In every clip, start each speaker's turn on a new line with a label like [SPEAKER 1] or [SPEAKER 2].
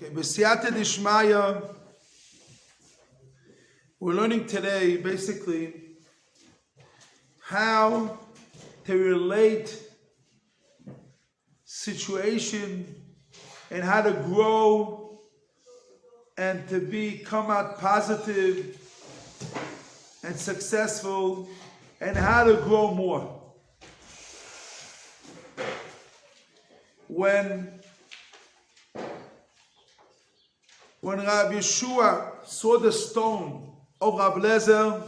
[SPEAKER 1] Okay, B'siyata Dishmaya, we're learning today basically how to relate situation and how to grow and to come out positive and successful and how to grow more. When Rabbi Yeshua saw the stone of Rabbi Lezer,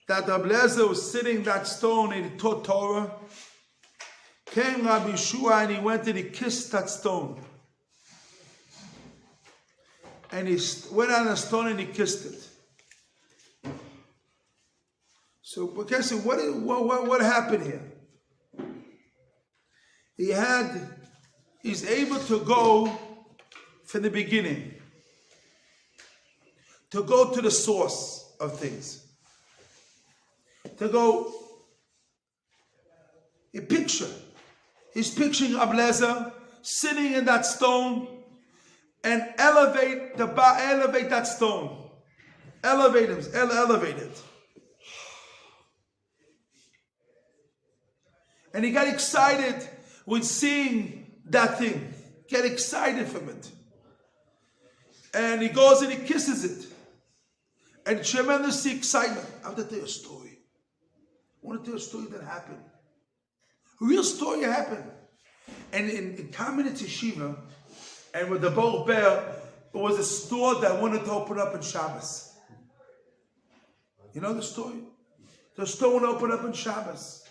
[SPEAKER 1] that Rabbi Lezer was sitting that stone and he taught Torah, came Rabbi Yeshua and he went and he kissed that stone. And he went on the stone and he kissed it. So, because what happened here? He's able to go from the beginning, to go to the source of things, to go, he's picturing Rabbi Lezer sitting in that stone and elevate that stone, elevate it. And he got excited with seeing that thing, get excited from it. And he goes and he kisses it. And tremendous excitement. I want to tell you a story. I want to tell you a story that happened. A real story happened. And in Kamenetz Yeshiva, and with the Baruch Ber, it was a store that wanted to open up in Shabbos. You know the story? The store wanted to open up in Shabbos.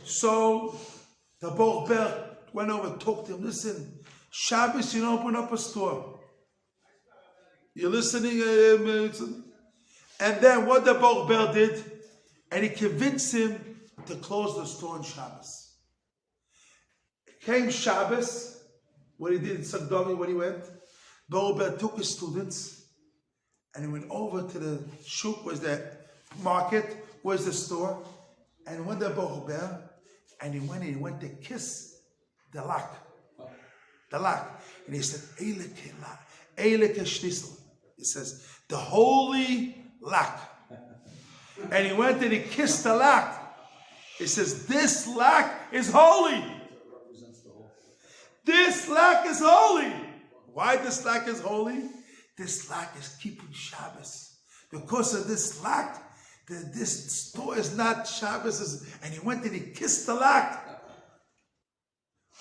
[SPEAKER 1] So the Baruch Ber went over and talked to him. Listen, Shabbos, you don't open up a store. You're listening? And then what the Baruch Ber did, and he convinced him to close the store on Shabbos. Came Shabbos, what he did in Sagdomi, when he went, Baruch Ber took his students, and he went over to the shuk, where's the market, where's the store, and went to Baruch Ber, and he went to kiss the lock. And he said, Eileke Shlisel. He says, the holy lock. And he went and he kissed the lock. He says, this lock is holy. This lock is holy. Why this lock is holy? This lock is keeping Shabbos. Because of this lock, this store is not Shabbos. And he went and he kissed the lock.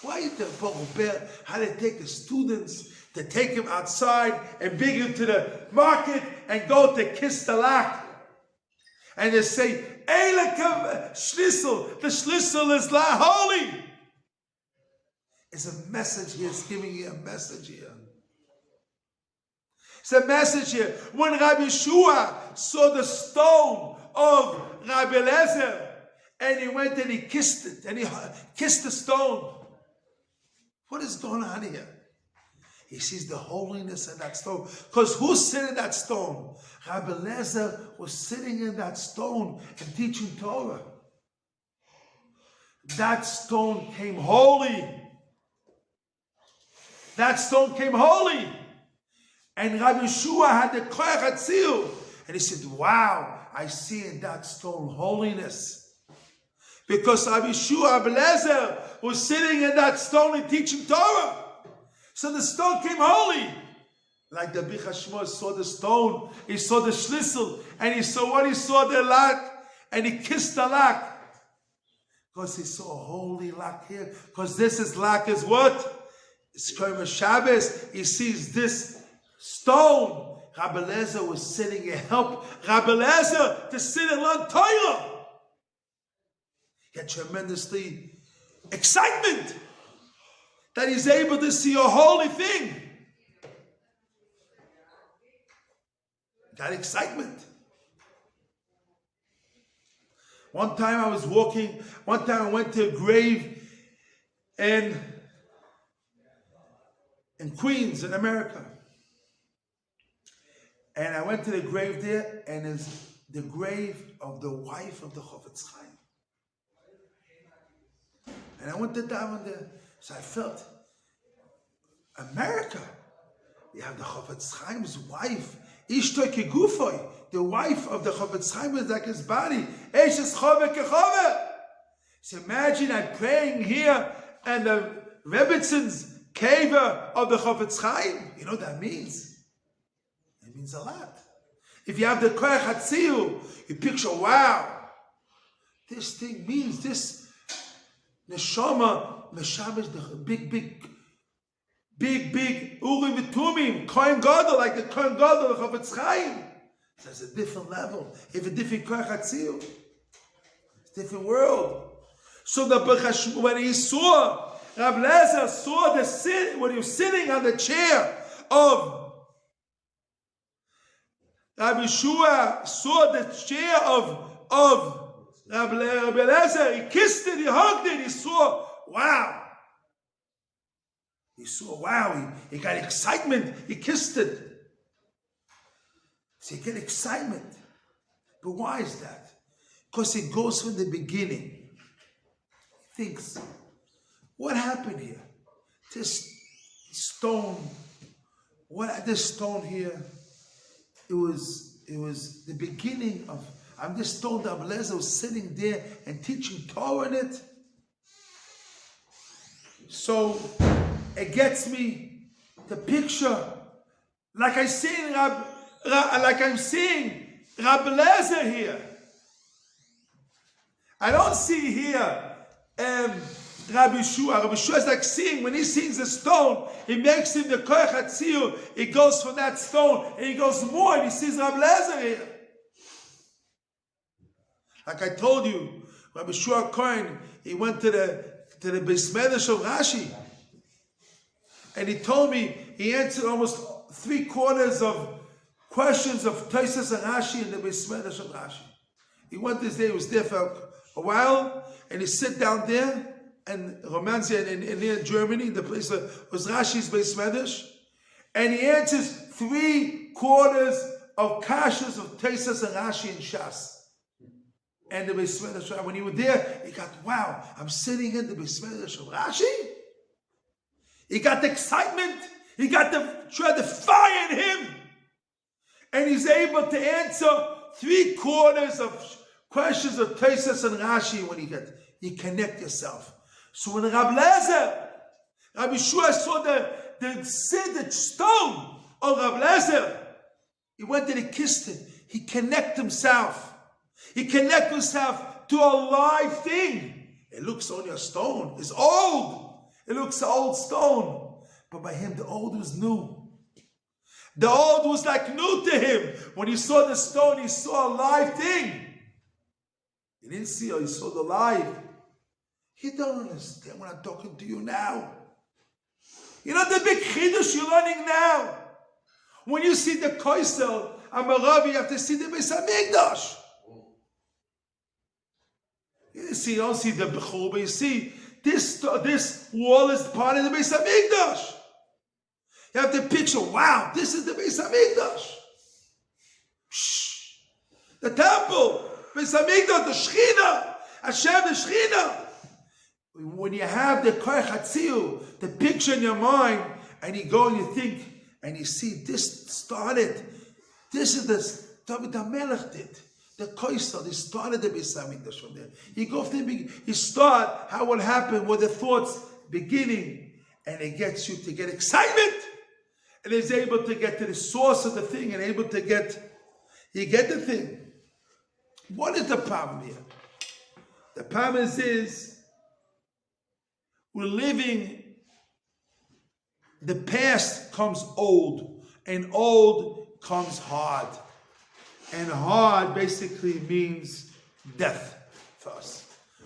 [SPEAKER 1] Why the Baruch Ber had to take the students to take him outside and bring him to the market and go to kiss the lock? And they say, Eileke Shlisel, the Shlisel is holy. It's a message here, it's giving you a message here. It's a message here. When Rabbi Yeshua saw the stone of Rabbi Lezer, and he went and he kissed it, and he kissed the stone. What is going on here? He sees the holiness in that stone. Because who's sitting in that stone? Rabbi Lezer was sitting in that stone and teaching Torah. That stone came holy. That stone came holy. And Rabbi Yeshua had the koach hatzil. And he said, wow, I see in that stone holiness. Because Rabbi Yeshua, Rabbi Lezer, was sitting in that stone and teaching Torah. So the stone came holy. Like the Bich HaShmo saw the stone, he saw the Shlisel, and he saw the lock, and he kissed the lock. Because he saw a holy lock here. Because this lock is what? It's Kerem Shabbos. He sees this stone. Rabbi Lezer was sitting and helped Rabbi Lezer to sit and learn Torah. He had tremendously excitement that he's able to see a holy thing. Got excitement. One time I went to a grave in Queens, in America. And I went to the grave there, and it's the grave of the wife of the Chofetz Chaim. And I went to daven there. So I felt, America, you have the Chofetz Chaim's wife, Ishtoi Kegufoi, the wife of the Chofetz Chaim is like his body. Eshes Chove Kechove. So imagine I'm praying here and the Rebbitzins cave of the Chofetz Chaim. You know what that means? It means a lot. If you have the Koach Hatziu, you picture, wow, this thing means this Neshama, Meshamesh, the big Urim V'Tumim, Kohen Gadol, like the Kohen Gadol of Chofetz Chaim. So it's a different level. If a different Koach Hatziu, it's a different world. So when he saw, Rab Lezer saw when he was sitting on the chair of Rabbi Yeshua, saw the chair of Rabbi Lezer, he kissed it, he hugged it, he saw, wow. He saw, wow, he got excitement, he kissed it. So he get excitement. But why is that? Because it goes from the beginning. He thinks, what happened here? This stone, this stone here, it was the beginning of, I'm just told that Rabbi Lezer was sitting there and teaching Torah in it. So it gets me the picture, like I'm seeing Rabbi Lezer here. I don't see here Rabbi Yeshua. Rabbi Yeshua is like seeing, when he sees the stone, he makes him the Koach Hatziu. He goes from that stone and he goes more and he sees Rabbi Lezer here. Like I told you, Rabbi Yeshua Cohen, he went to the Beis Medrash of Rashi. And he told me he answered almost 3/4 of questions of Tosfos and Rashi in the Beis Medrash of Rashi. He went this day, he was there for a while, and he sit down there, and Romanzia in Germany, the place was Rashi's Beis Medrash, and he answers 3/4 of kashas of Tosfos and Rashi in Shas. And the Beis Medrash, when he was there, he got, wow, I'm sitting in the Beis Medrash of Rashi. He got the excitement, he got the fire in him, and he's able to answer 3/4 of questions of Tosfos and Rashi when you connect yourself. So when Rabbi Yeshua saw the stone of Rabbi Lezer, he went and he kissed it. He connected himself. He connected himself to a live thing. It looks only a stone. It's old. It looks an old stone. But by him, the old was new. The old was like new to him. When he saw the stone, he saw a live thing. He didn't see it, he saw the live. You don't understand what I'm talking to you now. You know the big chidush you're learning now. When you see the Koisel, Amarav, you have to see the Beis HaMikdash. You don't see the Bechor, but you see this wall is part of the Beis HaMikdash. You have to picture, wow, this is the Beis HaMikdash. The temple, Beis HaMikdash, the Shechina, Hashem, the Shechina. When you have the Koach Hatziu, the picture in your mind, and you go and you think, and you see this started, this is the David HaMelech did. The Koisel, he started the Beis HaMikdash from there. You go from the beginning, you start how it happened, what the thoughts beginning, and it gets you to get excitement, and is able to get to the source of the thing, and able to you get the thing. What is the problem here? The problem is we're living, the past comes old, and old comes hard. And hard basically means death for us.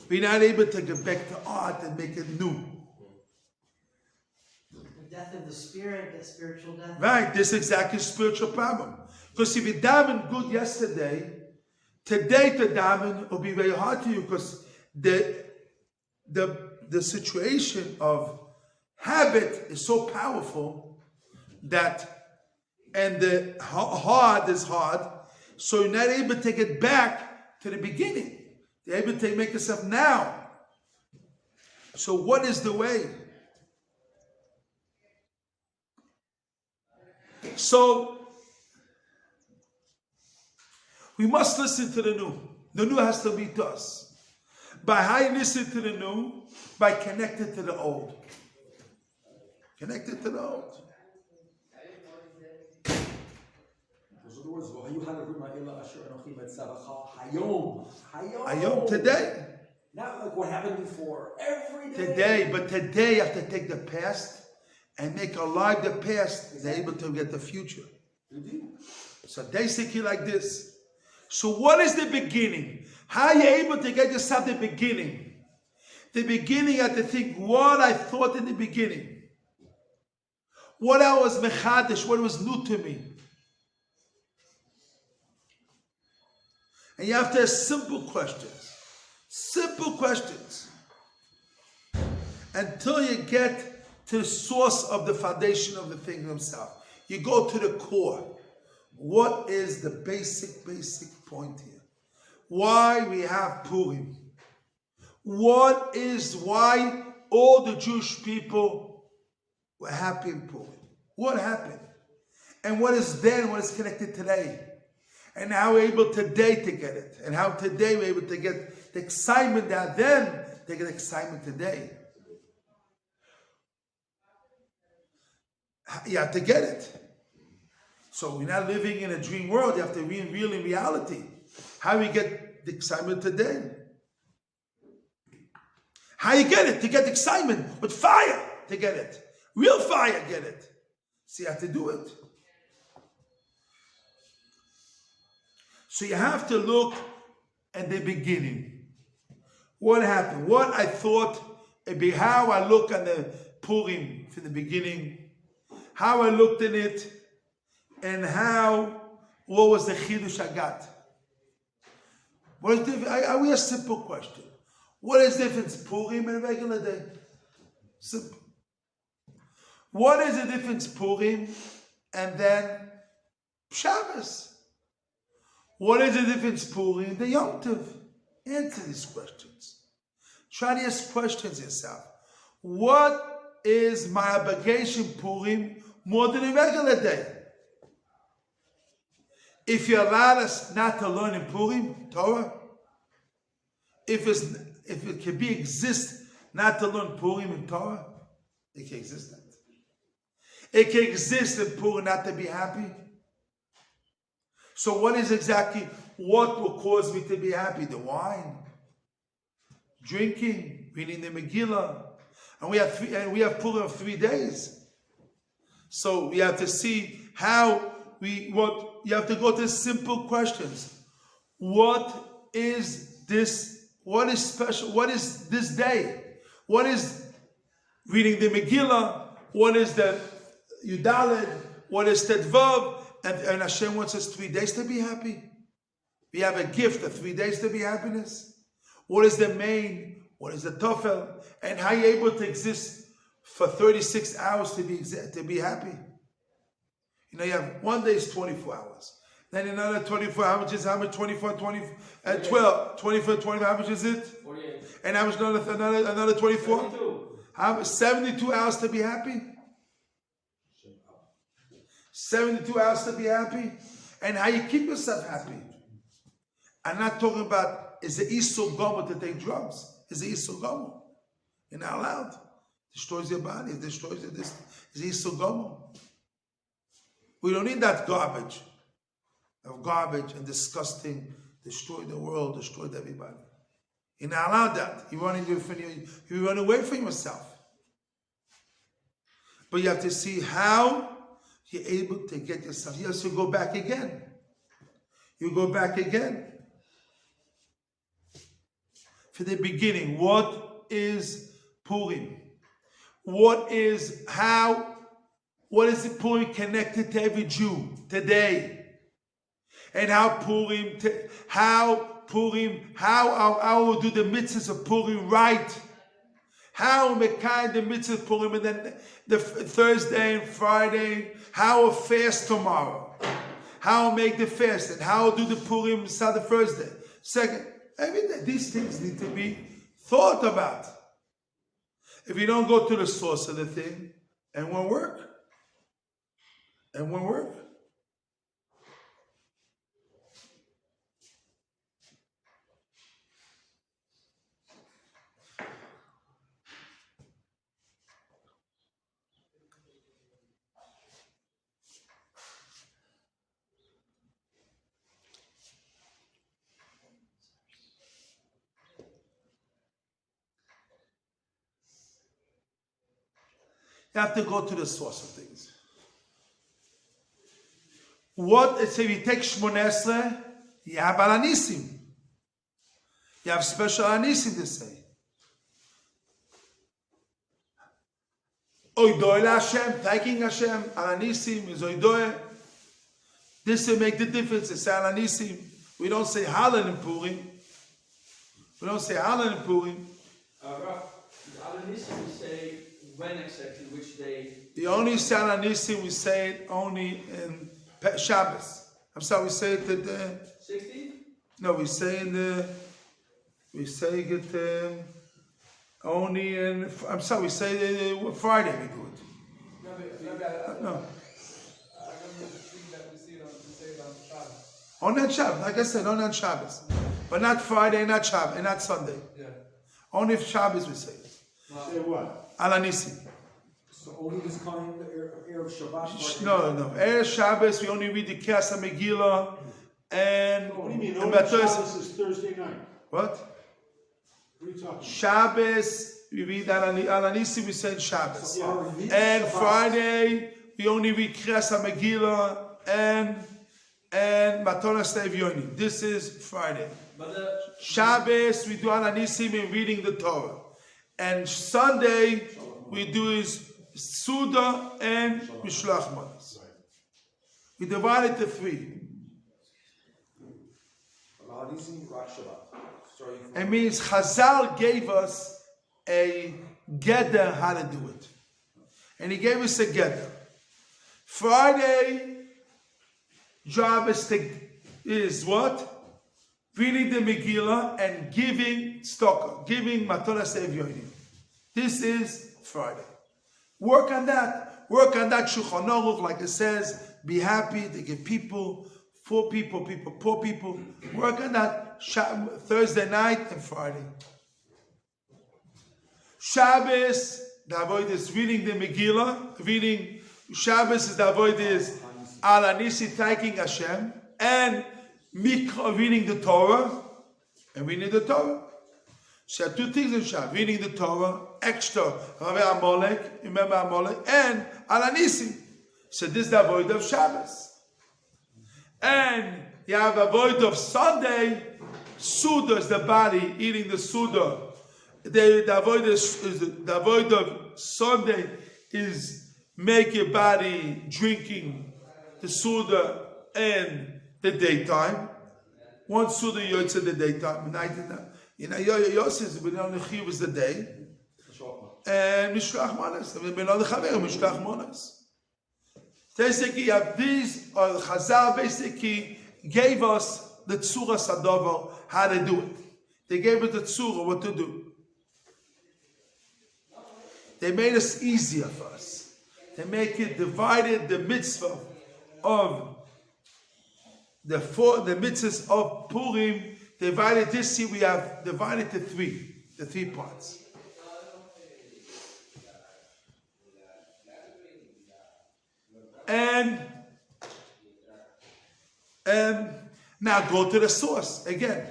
[SPEAKER 1] We're not able to get back to art and make it new.
[SPEAKER 2] The death of the spirit, the spiritual death.
[SPEAKER 1] Right, this is exactly a spiritual problem. Because if you davened good yesterday, today to daven will be very hard for you, because the situation of habit is so powerful and the hard is hard, so you're not able to get back to the beginning. You're able to make yourself now. So what is the way? So we must listen to the new. The new has to be to us. By how you listen to the new, by connected to the old. Connected to the old. Hayom, today.
[SPEAKER 3] Not like what happened before. Every day.
[SPEAKER 1] Today, but today you have to take the past and make alive the past and able to get the future. So basically like this. So what is the beginning? How are you able to get yourself the beginning? The beginning, you have to think what I thought in the beginning. What I was mechadish, what was new to me. And you have to ask simple questions. Simple questions. Until you get to the source of the foundation of the thing himself. You go to the core. What is the basic point here? Why we have Purim? Why all the Jewish people were happy in Purim? What happened? And what is connected today? And how we're able today to get it. And how today we're able to get the excitement that then they get excitement today. You have to get it. So we're not living in a dream world. You have to be real in reality. How we get the excitement today? How you get it? To get excitement with fire to get it. Real fire, get it. So you have to do it. So you have to look at the beginning. What happened? What I thought, how I look at the Purim from the beginning, how I looked at it, and what was the chidush I got? I will a simple question. What is the difference Purim and a regular day? Simple. What is the difference Purim and then Shabbos? What is the difference Purim and the Yom Tov? Answer these questions. Try to ask questions yourself. What is my obligation Purim more than a regular day? If you allow us not to learn in Purim, Torah, if it can exist not to learn Purim in Torah, it can exist that. It can exist in Purim not to be happy. So what will cause me to be happy? The wine, drinking, reading the Megillah, and we have Purim of 3 days. So we have to see you have to go to simple questions. What is this? What is special? What is this day? What is reading the Megillah? What is the Yudaled? What is Tedvav? And Hashem wants us 3 days to be happy. We have a gift of 3 days to be happiness. What is the main? What is the Tofel? And how are you able to exist for 36 hours to be happy? You know, you have 1 day is 24 hours. Then another 24, how much 24, 12, 24, 25, how much is it?
[SPEAKER 3] 48.
[SPEAKER 1] And how much another 24? 72. 72 hours to be happy? 72 hours to be happy? And how you keep yourself happy? I'm not talking about, is it Isur Gomer to take drugs? Is it Isur Gomer? You're not allowed. Destroys your body, it destroys your this. Is it Isur Gomer? We don't need that garbage and disgusting, destroyed the world, destroyed everybody. You're not allowed that. You run away from yourself. But you have to see how you're able to get yourself. Yes, you go back again. You go back again. For the beginning, what is Purim? What is the Purim connected to every Jew today? And how I will do the mitzvahs of Purim right. How we kind the mitzvah of Purim, and then the Thursday and Friday, how I'll fast tomorrow. How I'll make the fast, and how I'll do the Purim start the first day. Second, every day, these things need to be thought about. If you don't go to the source of the thing, it won't work. and won't work. You have to go to the source of things. What if you take Shmoneh Esrei, you have Alanisim. You have special Alanisim to say. Oidoy Hashem, thanking Hashem, Alanisim is Oidoy. This will make the difference. It's Alanisim. We don't say Hallel in Purim. We don't say Hallel in Purim.
[SPEAKER 3] The Alanissim we say when exactly, which day?
[SPEAKER 1] The only say Alanisim, we say it only in Shabbos. I'm sorry, we say it at the
[SPEAKER 3] 16th?
[SPEAKER 1] no, we say it only in. I'm sorry, we say it Friday. We do it. No. Only on Shabbos, like I said, only on Shabbos, but not Friday, not Shabbos, and not Sunday.
[SPEAKER 3] Yeah.
[SPEAKER 1] Only if Shabbos we say it.
[SPEAKER 4] Say what?
[SPEAKER 1] Alanisim.
[SPEAKER 3] So only this kind of Shabbat?
[SPEAKER 1] No. Erev Shabbos we only read the Kasa Megillah and.
[SPEAKER 4] What do you mean?
[SPEAKER 1] and
[SPEAKER 4] Only Shabbos is Thursday night.
[SPEAKER 1] What?
[SPEAKER 4] What are you talking about?
[SPEAKER 1] Shabbos we read Alanisim we say Shabbos,
[SPEAKER 3] So,
[SPEAKER 1] and
[SPEAKER 3] Shabbat.
[SPEAKER 1] Friday we only read Kasa Megillah and Matonas Yoni. This is Friday.
[SPEAKER 3] But
[SPEAKER 1] Shabbos we do Alanisim in reading the Torah, and Sunday we do is Suda and Mishloach Manos. We divide it to 3.
[SPEAKER 3] Alanissim, Rosh Shabbat.
[SPEAKER 1] It means Chazal gave us a geder how to do it, and he gave us a geder. Friday job is what? Reading the Megillah and giving stock, giving Matonas Evyonim. This is Friday. Work on that. Work on that Shulchan Aruch, like it says, be happy to give people, poor people. Work on that Thursday night and Friday. Shabbos, the avoid is reading the Megillah. Reading Shabbos is the avoid is Alanisi, thanking Hashem, and Mikra, reading the Torah, and reading the Torah. So 2 things in Shabbos: reading the Torah, extra, remember Amalek, and Alanisi. So this is the avoid of Shabbos. And you have a avoid of Sunday. Suda is the body eating the Suda. The avoid of Sunday is make your body drinking the Suda in the daytime. One Suda yotz in the daytime, night and night. You know, Yosef, but on the Chiv is the day. And Mishloach Manos. I mean, on the Chaver, Mishloach Manos. Basically, you have these, or Chazal basically gave us the Tzura Sadover, how to do it. They gave us the Tzura, what to do. They made us easier for us. They make it divided, the mitzvah of the mitzvahs of Purim, divided this year, we have divided to 3, the 3 parts. And now go to the source again.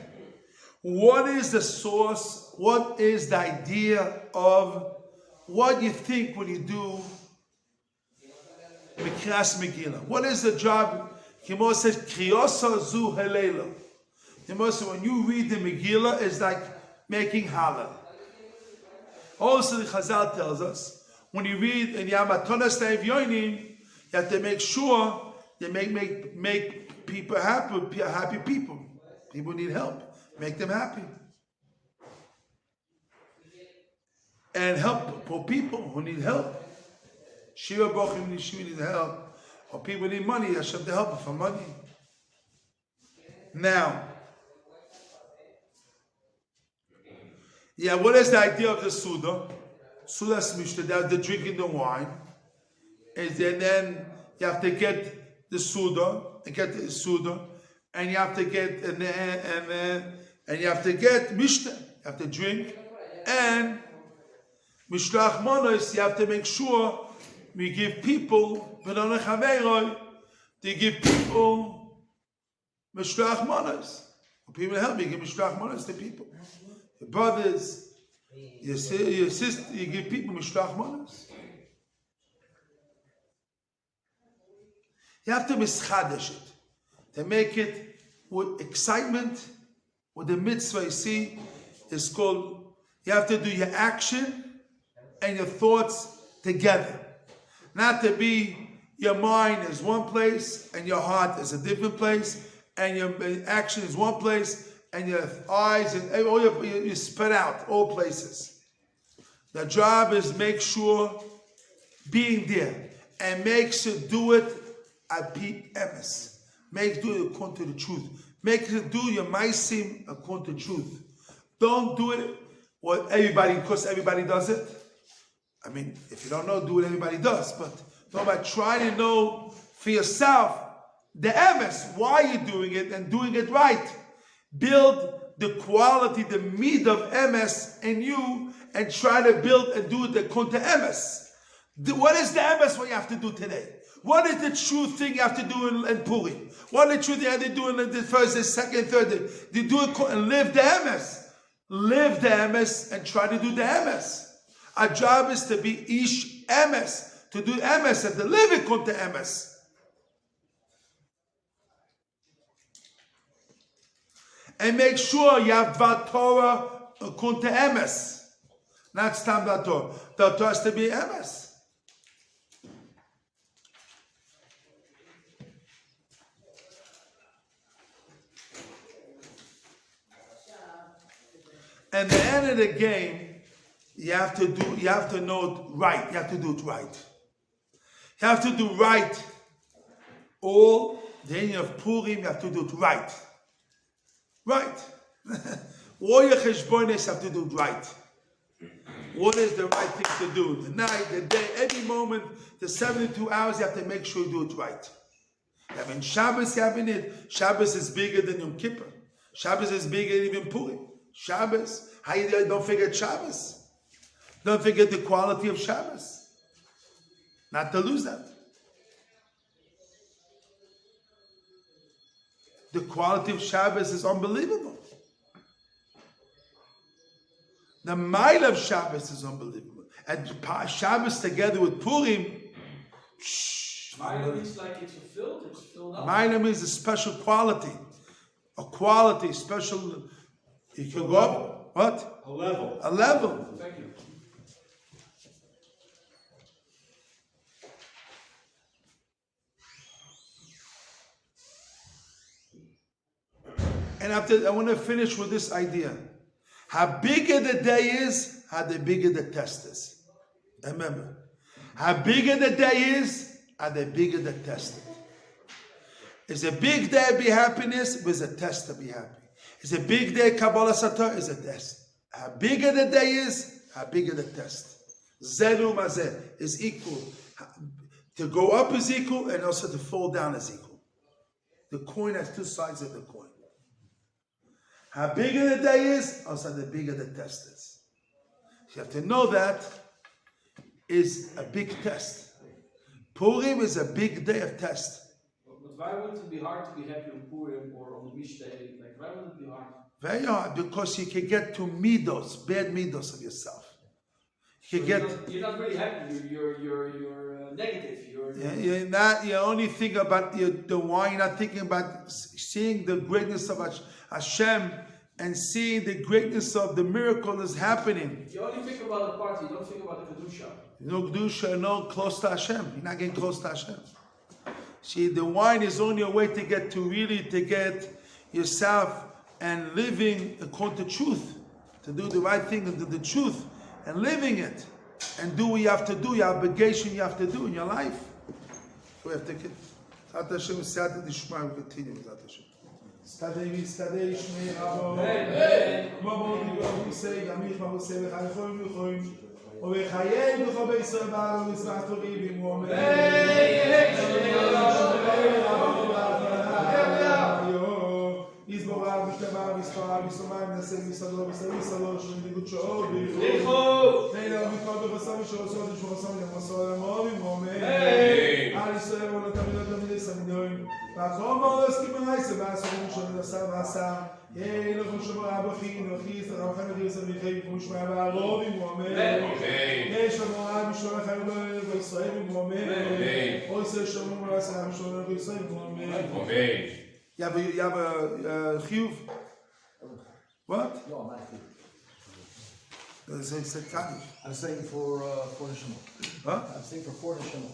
[SPEAKER 1] What is the source? What is the idea of what you think when you do Mikras Megillah? What is the job? Kimo says, Kriyosa zu Halela. When you read the Megillah, it's like making Hallel. Also, the Chazal tells us, when you read in Yamatonas Yonim, you have to make sure they make people happy people. People need help. Make them happy. And help poor people who need help. Shira Bochim need help. Or people need money, Hashem to help them for money. Now, what is the idea of the Suda? Suda's Mishnah, the drinking the wine. And then you have to get the Suda, and get the Suda, and you have to get, and you have to get Mishnah, you have to drink, and Mishloach Manos, you have to make sure we give people, they give people Mishloach Manos. People help me give Mishloach Manos to people. Your brothers, your sister, you give people Mishloach Manos. You have to mischadesh it, to make it with excitement, with the mitzvah. You see, it's called, you have to do your action and your thoughts together. Not to be, your mind is one place and your heart is a different place, and your action is one place and your eyes and all you spread out all places. The job is make sure being there and make sure do it at emes. Make do it according to the truth. Make sure do your maisim according to truth. Don't do it what everybody, because everybody does it. I mean, if you don't know, do what everybody does. But talk about trying to know for yourself the emes, why you're doing it and doing it right. Build the quality, the meat of emes in you, and try to build and do it according to emes. What is the emes what you have to do today? What is the true thing you have to do in Purim? What is the true thing you have to do in the first day, second, third day? You do it and live the emes. Live the emes and try to do the emes. Our job is to be ish emes, to do emes and to live it according to emes. And make sure you have Dvar Torah according to emes. Not Stam Dvar Torah. Dvar Torah has to be emes. And the end of the game, you have to know it right. You have to do it right. You have to do right. All the end of Purim, you have to do it right. Right. All your cheshbonis have to do it right. What is the right thing to do? The night, the day, every moment, the 72 hours, you have to make sure you do it right. I mean, Shabbos, you have in it. Shabbos is bigger than Yom Kippur. Shabbos is bigger than even Purim. Shabbos, how you don't forget Shabbos. Don't forget the quality of Shabbos. Not to lose that. The quality of Shabbos is unbelievable. The mile of Shabbos is unbelievable. And Shabbos together with Purim,
[SPEAKER 3] Mile means like it's filled up.
[SPEAKER 1] Mile means a special quality. A quality, special. You can go up, what?
[SPEAKER 4] A level.
[SPEAKER 1] A level.
[SPEAKER 3] Thank you.
[SPEAKER 1] And after, I want to finish with this idea. How bigger the day is, how the bigger the test is. Remember, how bigger the day is, how the bigger the test is. It's a big day to be happiness, but it's a test to be happy. It's a big day, Kabbalah Sator is a test. How bigger the day is, how bigger the test. Zelu mazeh is equal. To go up is equal, and also to fall down is equal. The coin has two sides of the coin. How bigger the day is, also the bigger the test is. You have to know that is a big test. Purim is a big day of test.
[SPEAKER 3] But why would it be hard to be happy on Purim or on the Mish Day? Like, why would it be hard?
[SPEAKER 1] Very hard, because you can get to midos, bad midos of yourself. You can
[SPEAKER 3] You're not really happy. You're negative.
[SPEAKER 1] You're only thinking about the why. You're not thinking about seeing the greatness of Hashem and seeing the greatness of the miracle that's happening.
[SPEAKER 3] You only think about the party. You don't think about the kedusha.
[SPEAKER 1] No kedusha, no close to Hashem. You're not getting close to Hashem. See, the wine is only a way to get yourself and living according to truth, to do the right thing and do the truth and living it, and do what you have to do, your obligation you have to do in your life. So we have to get. Zat Hashem, Siyata Dishma, we continue with Zat Hashem. Stadei, Stadei, Shmei, Rabo. Amen. Mamo, Digo, Husei, Yamich, Husei, V'chaychoim, V'choim. V'chayei, V'chobei, Israel, V'chobei, Israel, V'chobei, Israel, V'chobei, Israel, Shah, Bisomai, Nassim, Misalo, Misalo, Shri Gucho,
[SPEAKER 3] Licho.
[SPEAKER 1] Hey, now we call the Vasami, Shosol, Shosol, Masol, Movi, Mome.
[SPEAKER 3] Hey.
[SPEAKER 1] Ali Soya, one of the Tamil Samidoin. Pacomo, Skimai, Sebastian, Shon, Savasa. Hey, look, Shoma, Abachi, no His, the Rahan, the Mushma, Robi, Mome. Hey, Shoma, Mishora, Israel, Mome. Also, Shoma, Sam, Shona, Israel, Mome. You have a chiyuv? What?
[SPEAKER 5] No, I'm not here.
[SPEAKER 1] They said Kaddish.
[SPEAKER 5] I'm saying for Neshama.
[SPEAKER 1] Huh?
[SPEAKER 5] I'm saying for Neshama.